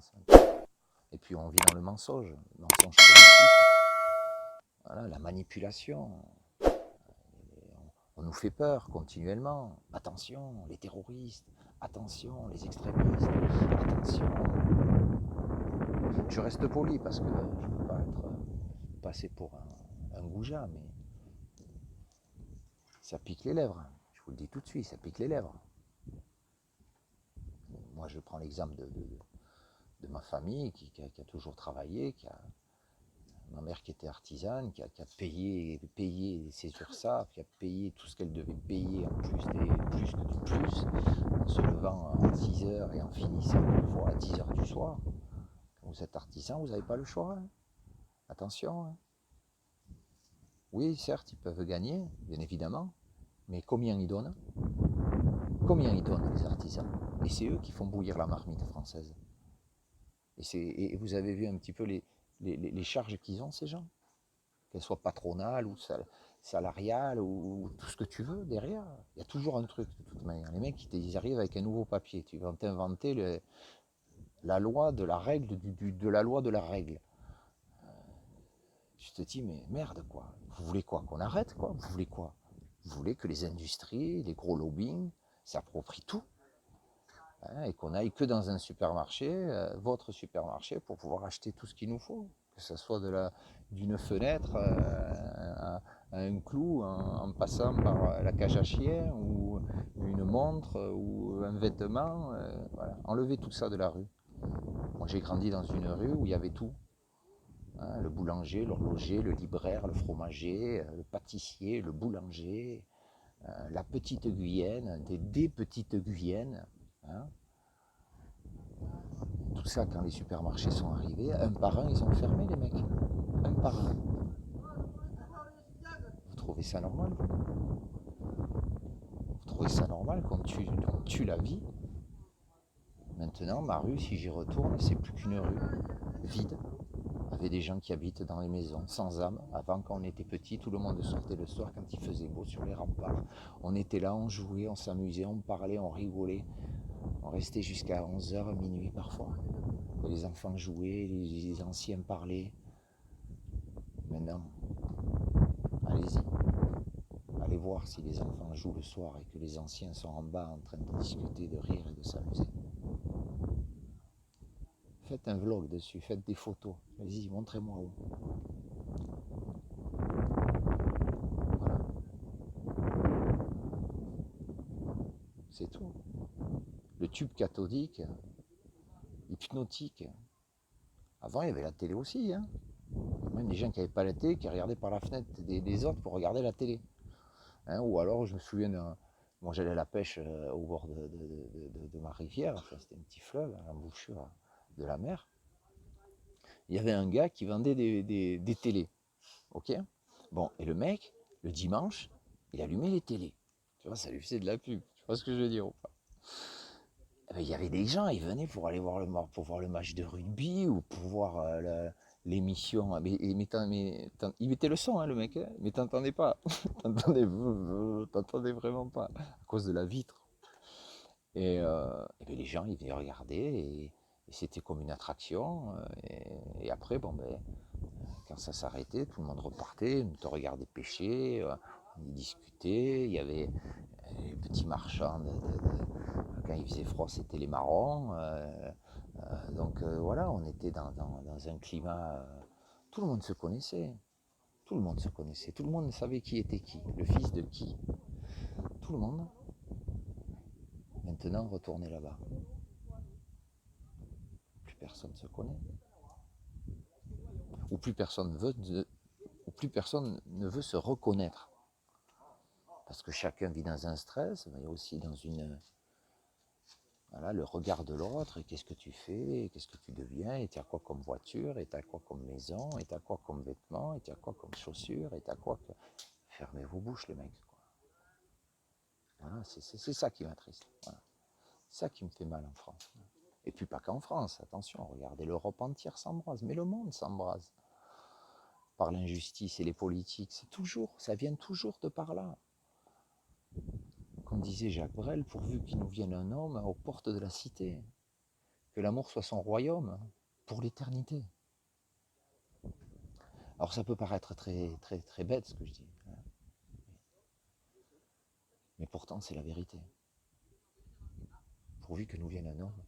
France. Et puis on vit dans le mensonge politique. Voilà, la manipulation. On nous fait peur continuellement. Attention, les terroristes. Attention, les extrémistes. Attention. Je reste poli parce que je ne veux pas être passé pour un goujat, mais ça pique les lèvres. Je vous le dis tout de suite, ça pique les lèvres. Moi, je prends l'exemple de ma famille qui a toujours travaillé, ma mère qui était artisane, qui a payé ses URSSAF, qui a payé tout ce qu'elle devait payer en plus plus que du plus, en se levant à 6 heures et en finissant parfois à 10 heures du soir. Quand vous êtes artisan, vous n'avez pas le choix. Hein. Attention. Hein. Oui, certes, ils peuvent gagner, bien évidemment, mais combien ils donnent? Combien ils donnent les artisans? Et c'est eux qui font bouillir la marmite française. Et vous avez vu un petit peu les charges qu'ils ont, ces gens? Qu'elles soient patronales ou salariales ou tout ce que tu veux derrière. Il y a toujours un truc de toute manière. Les mecs, ils arrivent avec un nouveau papier. Tu vas t'inventer la loi de la règle de la loi de la règle. Tu te dis, mais merde quoi. Vous voulez quoi? Qu'on arrête quoi? Vous voulez quoi? Vous voulez que les industries, les gros lobbying s'approprient tout, hein, et qu'on aille que dans un supermarché, votre supermarché, pour pouvoir acheter tout ce qu'il nous faut. Que ce soit d'une fenêtre à un clou en passant par la cage à chien ou une montre ou un vêtement. Voilà. Enlevez tout ça de la rue. Moi j'ai grandi dans une rue où il y avait tout. Hein, le boulanger, l'horloger, le libraire, le fromager, le pâtissier, le boulanger, la petite Guyenne, des petites Guyennes. Hein. Tout ça, quand les supermarchés sont arrivés, un par un, ils ont fermé les mecs. Un par un. Vous trouvez ça normal? Vous trouvez ça normal qu'on tue la vie? Maintenant, ma rue, si j'y retourne, c'est plus qu'une rue vide, avec des gens qui habitent dans les maisons, sans âme. Avant, quand on était petit, tout le monde sortait le soir quand il faisait beau sur les remparts. On était là, on jouait, on s'amusait, on parlait, on rigolait. On restait jusqu'à 11h, minuit parfois. Les enfants jouaient, les anciens parlaient. Maintenant, allez-y. Allez voir si les enfants jouent le soir et que les anciens sont en bas en train de discuter, de rire et de s'amuser. Faites un vlog dessus, faites des photos. Vas-y, montrez-moi où. Voilà. C'est tout. Le tube cathodique, hypnotique. Avant, il y avait la télé aussi. Hein. Même des gens qui n'avaient pas la télé, qui regardaient par la fenêtre des autres pour regarder la télé. Hein, ou alors, je me souviens, moi j'allais à la pêche au bord de ma rivière, enfin, c'était un petit fleuve, à l'embouchure de la mer. Il y avait un gars qui vendait des télés. Ok. Bon, et le mec, le dimanche, il allumait les télés. Tu vois, ça lui faisait de la pub. Tu vois ce que je veux dire ou pas? Eh ben, il y avait des gens, ils venaient pour aller voir le match de rugby ou pour voir l'émission. Mais il mettait le son, hein, le mec, hein, mais t'entendais pas. T'entendais vraiment pas, à cause de la vitre. Et ben, les gens, ils venaient regarder et c'était comme une attraction. Et après, bon, ben, quand ça s'arrêtait, tout le monde repartait, on te regardait pêcher, on y discutait. Il y avait les petits marchands, quand il faisait froid, c'était les marrons. Donc voilà, on était dans un climat. Tout le monde se connaissait. Tout le monde se connaissait. Tout le monde savait qui était qui, le fils de qui. Tout le monde. Maintenant, retournez là-bas. Plus personne se connaît. Ou plus personne ne veut se reconnaître. Parce que chacun vit dans un stress, mais aussi dans voilà, le regard de l'autre, et qu'est-ce que tu fais, et qu'est-ce que tu deviens, et t'as quoi comme voiture, et t'as quoi comme maison, et t'as quoi comme vêtements, et t'as quoi comme chaussures, et t'as quoi que... Fermez vos bouches les mecs. Quoi. Voilà, c'est ça qui m'attriste. Voilà. C'est ça qui me fait mal en France. Et puis pas qu'en France, attention, regardez, l'Europe entière s'embrase, mais le monde s'embrase. Par l'injustice et les politiques, ça vient toujours de par là. Comme disait Jacques Brel, pourvu qu'il nous vienne un homme aux portes de la cité. que l'amour soit son royaume pour l'éternité. Alors ça peut paraître très bête ce que je dis, hein, mais pourtant c'est la vérité. Pourvu que nous vienne un homme